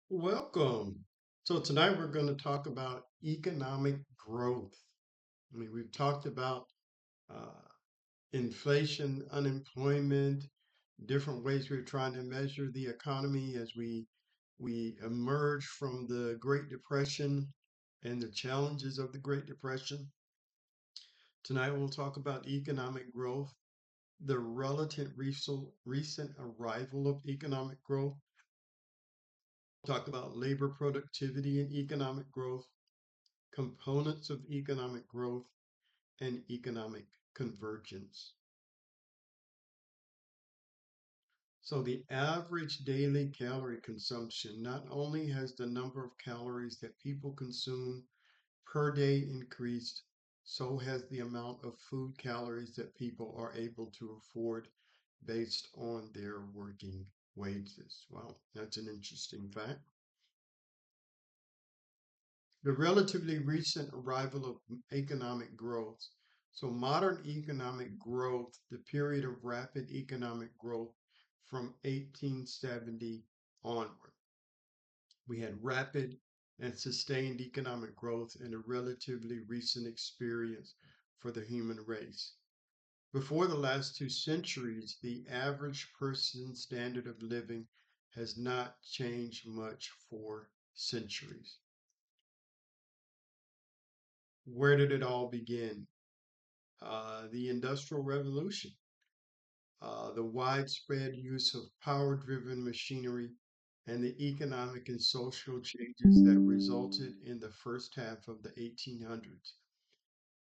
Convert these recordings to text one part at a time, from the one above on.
Welcome. So tonight we're going to talk about economic growth. We've talked about uh, inflation, unemployment, different ways we're trying to measure the economy as we emerge from the Great Depression and the challenges of the Great Depression. Tonight we'll talk about economic growth, the relative recent arrival of economic growth. Talk about labor productivity and economic growth, components of economic growth, and economic convergence. So, the average daily calorie consumption not only has the number of calories that people consume per day increased, so has the amount of food calories that people are able to afford based on their working wages. Wow, that's an interesting fact. The relatively recent arrival of economic growth. So, modern economic growth, the period of rapid economic growth from 1870 onward. We had rapid and sustained economic growth in a relatively recent experience for the human race. Before the last 2 centuries, the average person's standard of living has not changed much for centuries. Where did it all begin? The Industrial Revolution, the widespread use of power driven machinery, and the economic and social changes that resulted in the first half of the 1800s.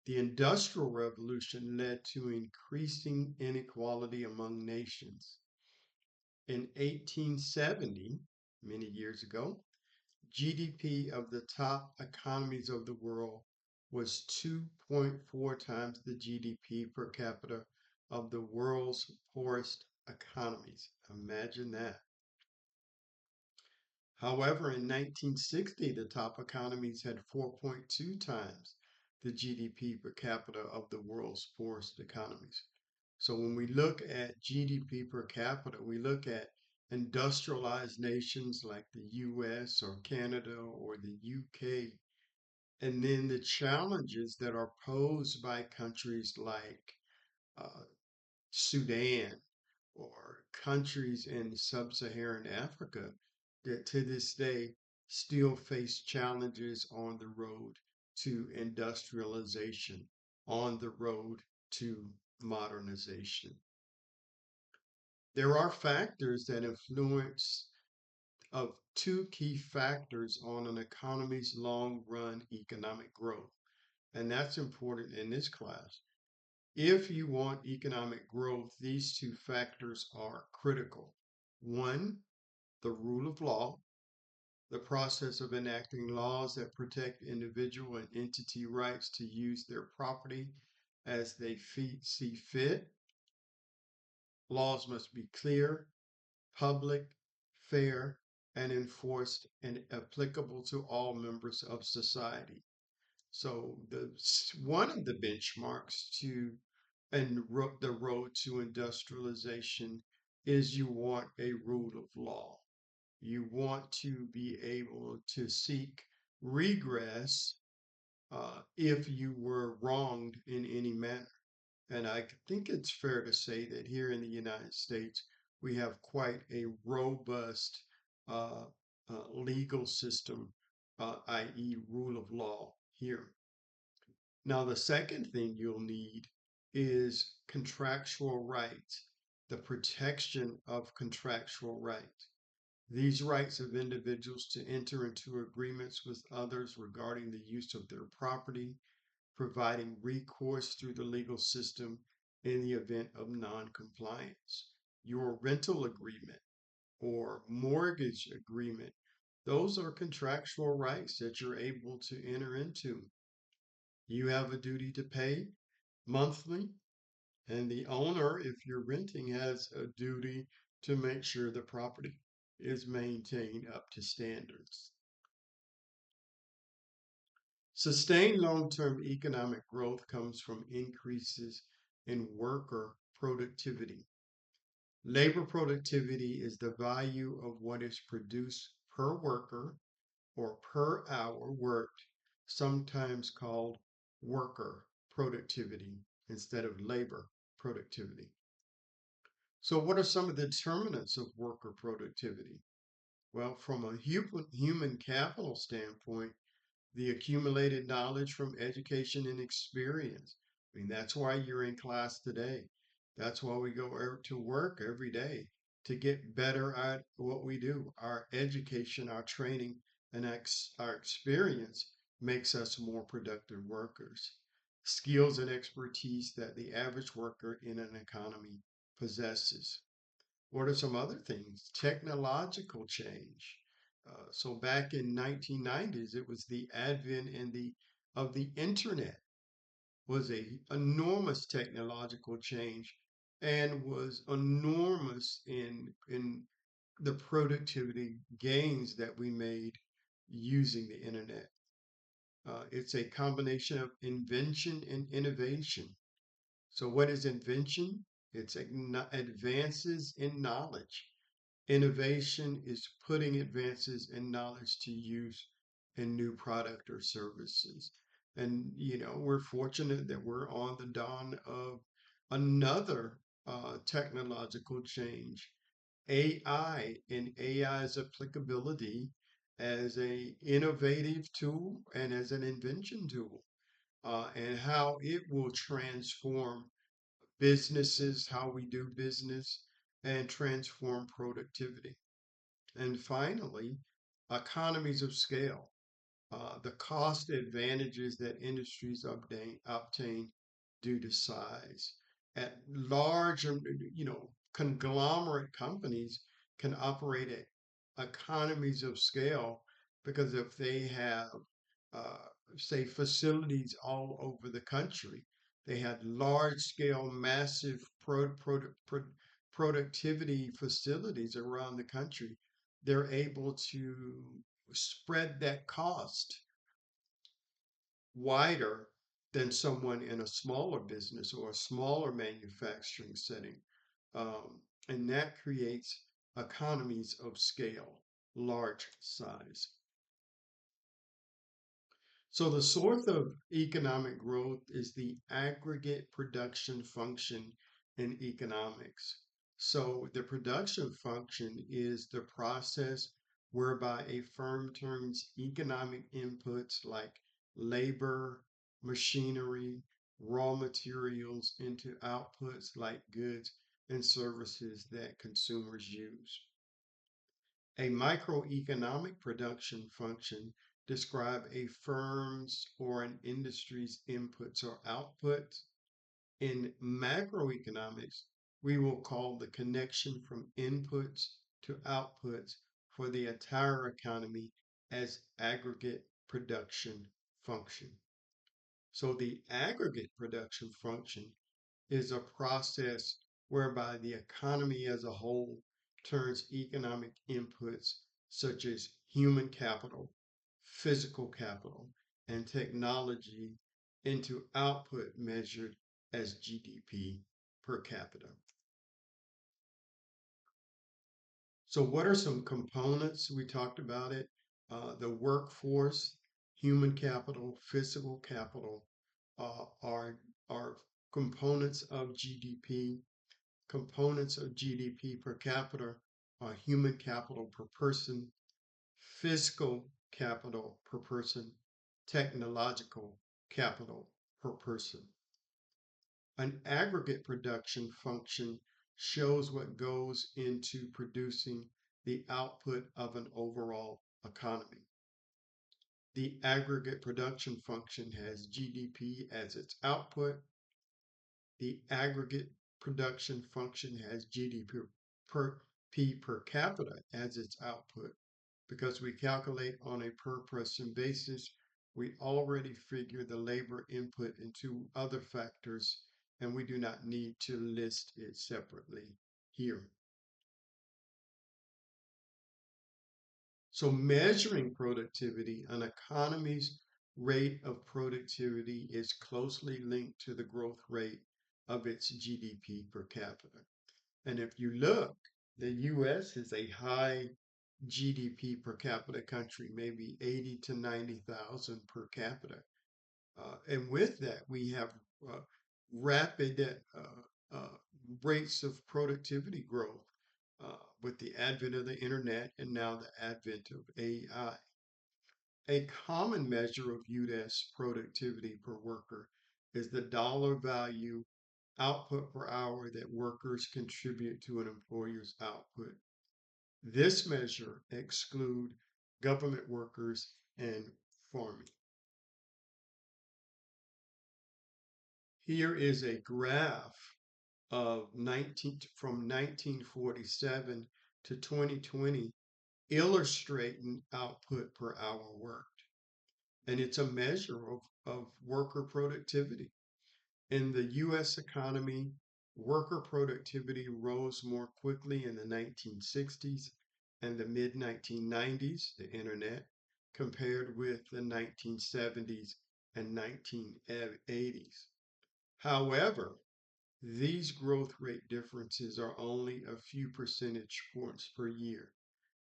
The Industrial Revolution led to increasing inequality among nations. In 1870, many years ago, GDP of the top economies of the world was 2.4 times the GDP per capita of the world's poorest economies. Imagine that. However, in 1960, the top economies had 4.2 times the GDP per capita of the world's poorest economies. So when we look at GDP per capita, we look at industrialized nations like the US or Canada or the UK, and then the challenges that are posed by countries like uh, Sudan or countries in sub Saharan Africa that to this day still face challenges on the road to industrialization, on the road to modernization. There are factors that influence of two key factors on an economy's long run economic growth. And that's important in this class. If you want economic growth, these two factors are critical. One, the rule of law, the process of enacting laws that protect individual and entity rights to use their property as they see fit. Laws must be clear, public, fair, and enforced and applicable to all members of society. So one of the benchmarks to and the road to industrialization is you want a rule of law. You want to be able to seek regress if you were wronged in any manner. And I think it's fair to say that here in the United States, we have quite a robust uh, legal system, i.e., rule of law here. Now, the second thing you'll need is contractual rights, the protection of contractual rights. These rights of individuals to enter into agreements with others regarding the use of their property, providing recourse through the legal system in the event of noncompliance. Your rental agreement or mortgage agreement, those are contractual rights that you're able to enter into. You have a duty to pay monthly, and the owner, if you're renting, has a duty to make sure the property is maintained up to standards. Sustained long-term economic growth comes from increases in worker productivity. Labor productivity is the value of what is produced per worker or per hour worked, sometimes called worker productivity instead of labor productivity. So, what are some of the determinants of worker productivity? Well, from a human capital standpoint, the accumulated knowledge from education and experience. I mean, that's why you're in class today. That's why we go to work every day to get better at what we do. Our education, our training, and our experience makes us more productive workers. Skills and expertise that the average worker in an economy possesses. What are some other things? Technological change. So back in 1990s, it was the advent and the of the internet was a enormous technological change and was enormous in the productivity gains that we made using the internet. It's a combination of invention and innovation. So what is invention? It's advances in knowledge. Innovation is putting advances in knowledge to use in new product or services. And, we're fortunate that we're on the dawn of another technological change, AI and AI's applicability as a innovative tool and as an invention tool, and how it will transform businesses, how we do business, and transform productivity. And finally, economies of scale, the cost advantages that industries obtain due to size. At large, conglomerate companies can operate at economies of scale because if they have, uh, say, facilities all over the country, they had large scale, massive productivity facilities around the country. They're able to spread that cost wider than someone in a smaller business or a smaller manufacturing setting. And that creates economies of scale, large size. So the source of economic growth is the aggregate production function in economics. So the production function is the process whereby a firm turns economic inputs like labor, machinery, raw materials into outputs like goods and services that consumers use. A microeconomic production function describe a firm's or an industry's inputs or outputs. In macroeconomics, we will call the connection from inputs to outputs for the entire economy as aggregate production function. So the aggregate production function is a process whereby the economy as a whole turns economic inputs such as human capital, physical capital, and technology into output measured as GDP per capita. So, what are some components? We talked about it. The workforce, human capital, physical capital are components of GDP. Components of GDP per capita are human capital per person, physical capital per person, technological capital per person. An aggregate production function shows what goes into producing the output of an overall economy. The aggregate production function has GDP as its output. The aggregate production function has GDP per capita as its output. Because we calculate on a per person basis, we already figure the labor input into other factors, and we do not need to list it separately here. So measuring productivity, an economy's rate of productivity is closely linked to the growth rate of its GDP per capita. And if you look, the US is a high GDP per capita country, maybe 80 to 90,000 per capita. And with that, we have uh, rapid uh, rates of productivity growth with the advent of the internet and now the advent of AI. A common measure of U.S. productivity per worker is the dollar value output per hour that workers contribute to an employer's output. This measure exclude government workers and farming. Here is a graph of from 1947 to 2020 illustrating output per hour worked. And it's a measure of worker productivity. In the US economy, worker productivity rose more quickly in the 1960s and the mid 1990s, the internet, compared with the 1970s and 1980s. However, these growth rate differences are only a few percentage points per year.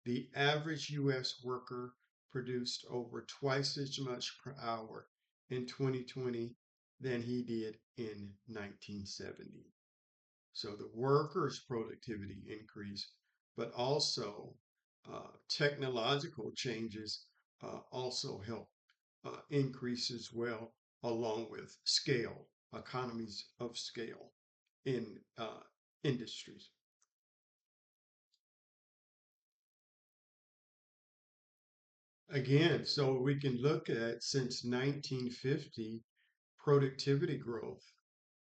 The average US worker produced over twice as much per hour in 2020 than he did in 1970. So the workers' productivity increased, but also technological changes also help increase as well, along with scale, economies of scale in industries. Again, so we can look at since 1950 productivity growth.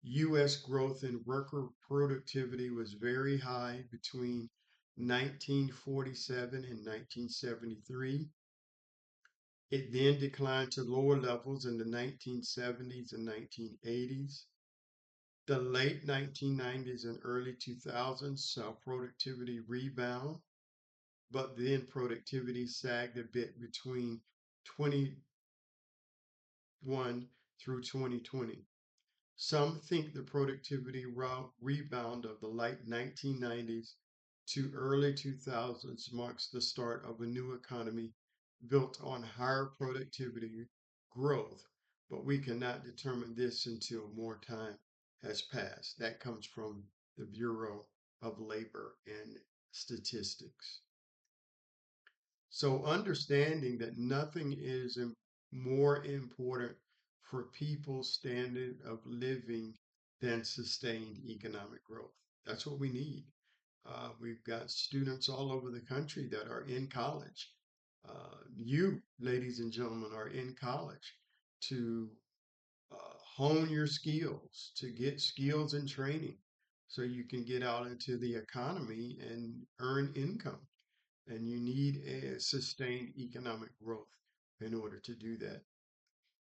US growth in worker productivity was very high between 1947 and 1973. It then declined to lower levels in the 1970s and 1980s. The late 1990s and early 2000s saw productivity rebound, but then productivity sagged a bit between 21 through 2020. Some think the productivity rebound of the late 1990s to early 2000s marks the start of a new economy built on higher productivity growth, but we cannot determine this until more time has passed. That comes from the Bureau of Labor and Statistics. So understanding that nothing is more important for people's standard of living than sustained economic growth. That's what we need. We've got students all over the country that are in college. You, ladies and gentlemen, are in college to hone your skills, to get skills and training so you can get out into the economy and earn income, and you need a sustained economic growth in order to do that.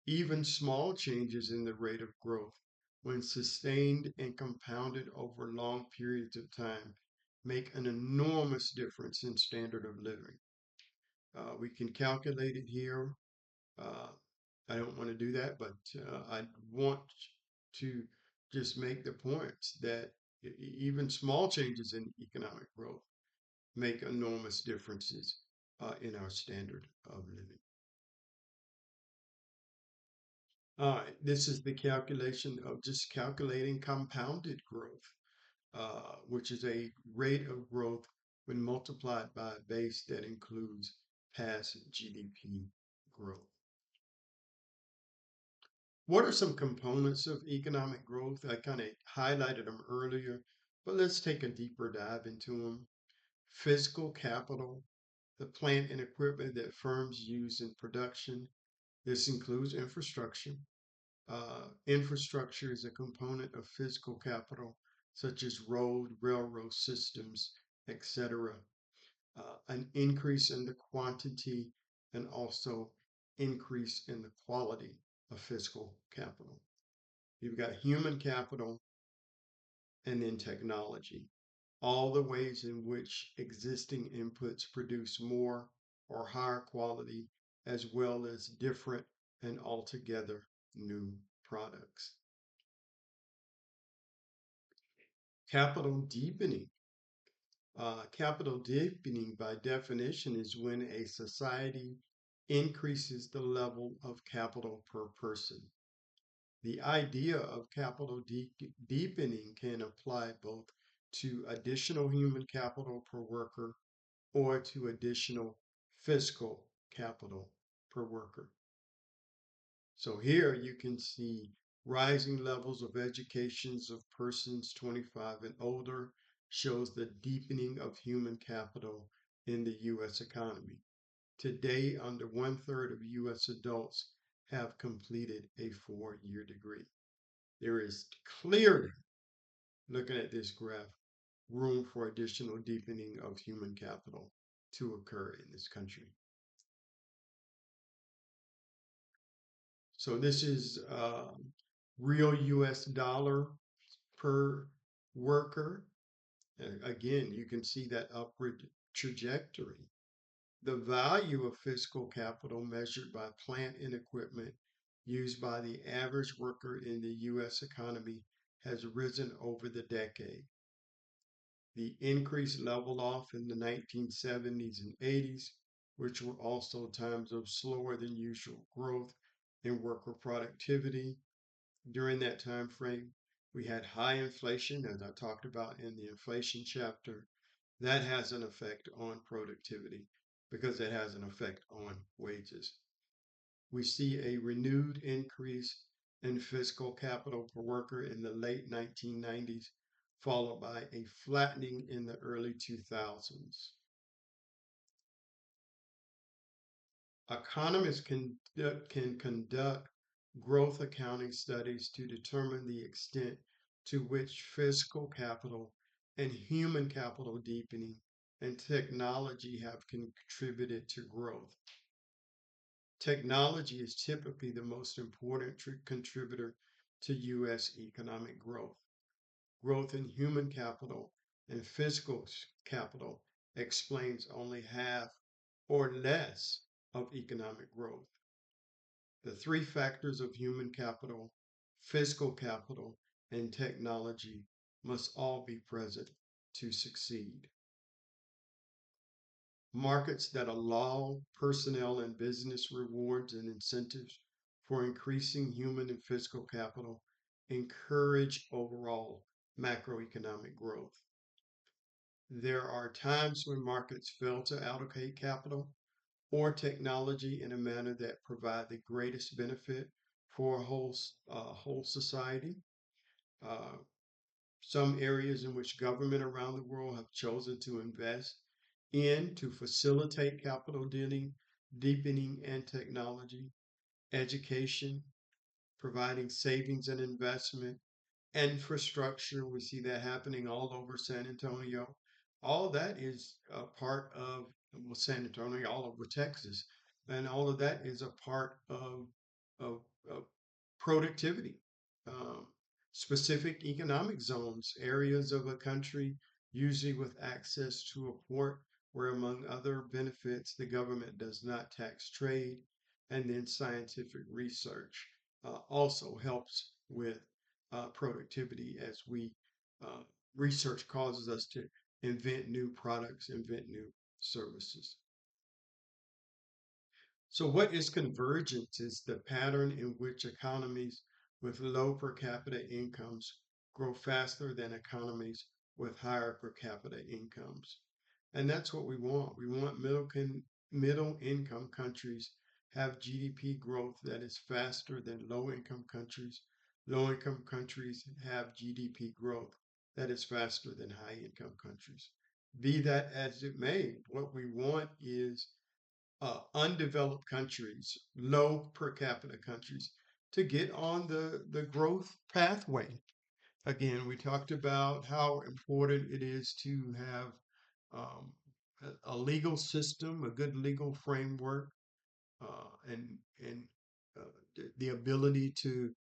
Even small changes in the rate of growth, when sustained and compounded over long periods of time, make an enormous difference in standard of living. We can calculate it here. Uh, I don't want to do that, but I want to just make the point that even small changes in economic growth make enormous differences in our standard of living. All right, this is the calculation of just calculating compounded growth, which is a rate of growth when multiplied by a base that includes past GDP growth. What are some components of economic growth? I kind of highlighted them earlier, but let's take a deeper dive into them. Physical capital, the plant and equipment that firms use in production. This includes infrastructure. Infrastructure is a component of physical capital, such as road, railroad systems, etc. An increase in the quantity and also increase in the quality of physical capital. You've got human capital and then technology. All the ways in which existing inputs produce more or higher quality, as well as different and altogether new products. Capital deepening. Capital deepening, by definition, is when a society increases the level of capital per person. The idea of deepening can apply both to additional human capital per worker or to additional fiscal capital per worker. So here you can see rising levels of educations of persons 25 and older shows the deepening of human capital in the U.S. economy. Today, under 1/3 of U.S. adults have completed a 4-year degree. There is clearly, looking at this graph, room for additional deepening of human capital to occur in this country. So this is real US dollar per worker. Again, you can see that upward trajectory. The value of fiscal capital measured by plant and equipment used by the average worker in the US economy has risen over the decade. The increase leveled off in the 1970s and 80s, which were also times of slower than usual growth in worker productivity. During that time frame, we had high inflation, as I talked about in the inflation chapter. That has an effect on productivity because it has an effect on wages. We see a renewed increase in fiscal capital per worker in the late 1990s, followed by a flattening in the early 2000s. Economists can conduct growth accounting studies to determine the extent to which fiscal capital and human capital deepening and technology have contributed to growth. Technology is typically the most important contributor to U.S. economic growth. Growth in human capital and fiscal capital explains only half or less of economic growth. The three factors of human capital, fiscal capital, and technology must all be present to succeed. Markets that allow personnel and business rewards and incentives for increasing human and fiscal capital encourage overall macroeconomic growth. There are times when markets fail to allocate capital or technology in a manner that provide the greatest benefit for a whole society. Uh, some areas in which government around the world have chosen to invest in to facilitate capital deepening and technology, education, providing savings and investment, infrastructure. We see that happening all over San Antonio. All that is a part of, well, San Antonio, all over Texas, and all of that is a part of productivity. Um, Specific economic zones, areas of a country, usually with access to a port, where, among other benefits, the government does not tax trade, and then scientific research also helps with productivity as we uh, research causes us to invent new products, invent new services. So, what is convergence? Is the pattern in which economies with low per capita incomes grow faster than economies with higher per capita incomes. And that's what we want. We want middle income countries have GDP growth that is faster than low income countries. Low income countries have GDP growth that is faster than high income countries. Be that as it may, what we want is undeveloped countries, low per capita countries, to get on the growth pathway. Again, we talked about how important it is to have um, a legal system, a good legal framework, and the ability to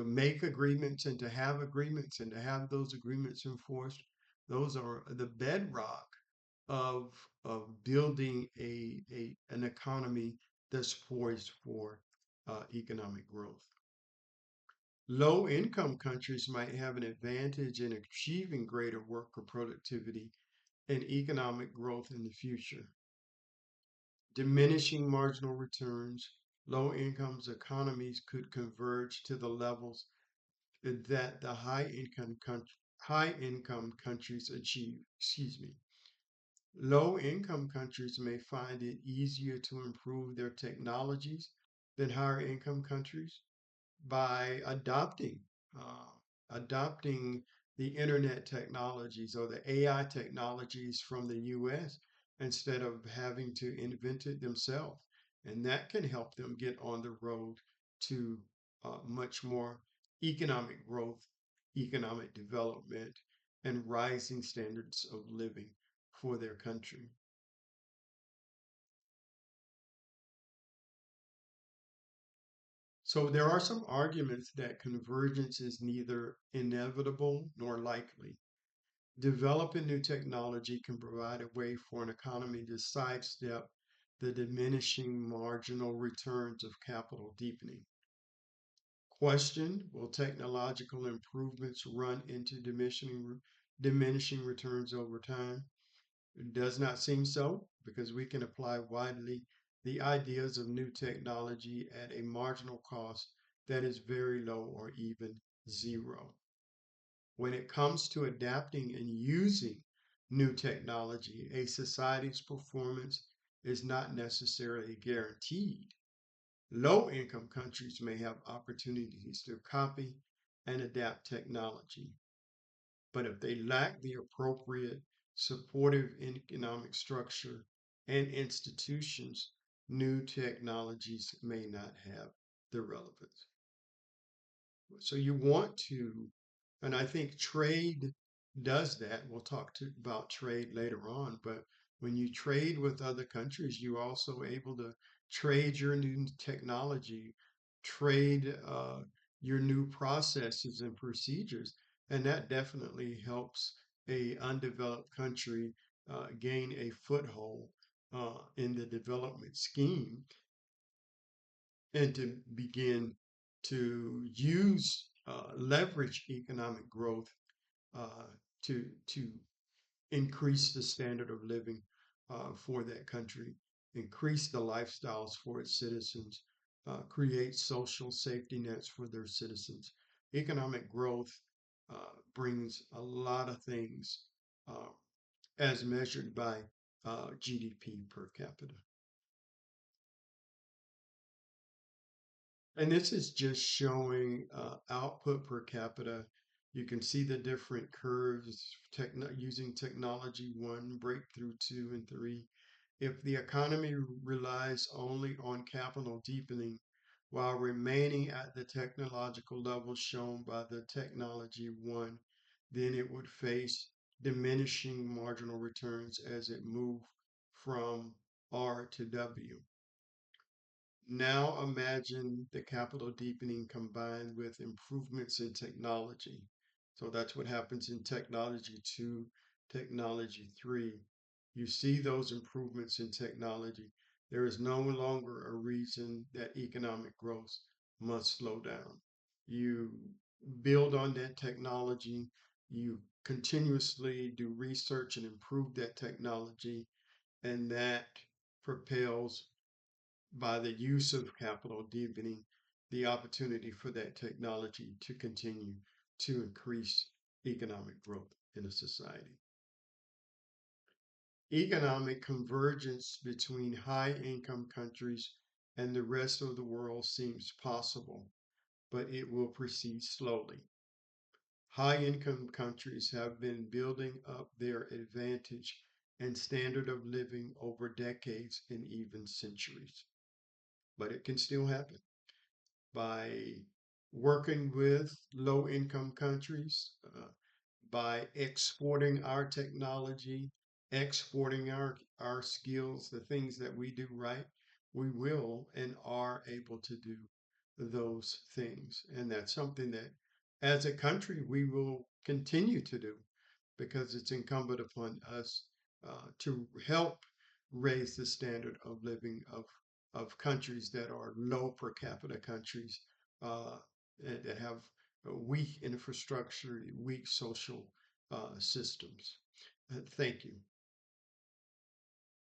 make agreements and to have agreements and to have those agreements enforced. Those are the bedrock of building an economy that's poised for economic growth. Low income countries might have an advantage in achieving greater worker productivity and economic growth in the future. Diminishing marginal returns, low incomes economies could converge to the levels that the high income countries achieve. Excuse me. Low income countries may find it easier to improve their technologies than higher income countries by uh, adopting the internet technologies or the AI technologies from the US instead of having to invent it themselves. And that can help them get on the road to much more economic growth, economic development, and rising standards of living for their country. So there are some arguments that convergence is neither inevitable nor likely. Developing new technology can provide a way for an economy to sidestep the diminishing marginal returns of capital deepening. Question: will technological improvements run into diminishing returns over time? It does not seem so because we can apply widely the ideas of new technology at a marginal cost that is very low or even zero. When it comes to adapting and using new technology, a society's performance is not necessarily guaranteed. Low income countries may have opportunities to copy and adapt technology, but if they lack the appropriate supportive economic structure and institutions, new technologies may not have the relevance. So you want to, and I think trade does that. We'll about trade later on, but when you trade with other countries, you're also able to trade your new technology, trade your new processes and procedures, and that definitely helps a undeveloped country gain a foothold in the development scheme and to begin to leverage economic growth uh, to increase the standard of living for that country, increase the lifestyles for its citizens, create social safety nets for their citizens. Economic growth brings a lot of things uh, as measured by GDP per capita. And this is just showing output per capita. You can see the different curves using technology one, breakthrough two, and three. If the economy relies only on capital deepening while remaining at the technological level shown by the technology one, then it would face diminishing marginal returns as it moved from R to W. Now imagine the capital deepening combined with improvements in technology. So that's what happens in technology two, technology three. You see those improvements in technology. There is no longer a reason that economic growth must slow down. You build on that technology, you continuously do research and improve that technology, and that propels by the use of capital deepening the opportunity for that technology to continue to increase economic growth in a society. Economic convergence between high income countries and the rest of the world seems possible, but it will proceed slowly. High income countries have been building up their advantage and standard of living over decades and even centuries, but it can still happen by working with low income countries, by exporting our technology, exporting our skills, the things that we do right, we will and are able to do those things. And that's something that as a country we will continue to do because it's incumbent upon us to help raise the standard of living of countries that are low per capita countries uh, that have weak infrastructure, weak social systems. Thank you.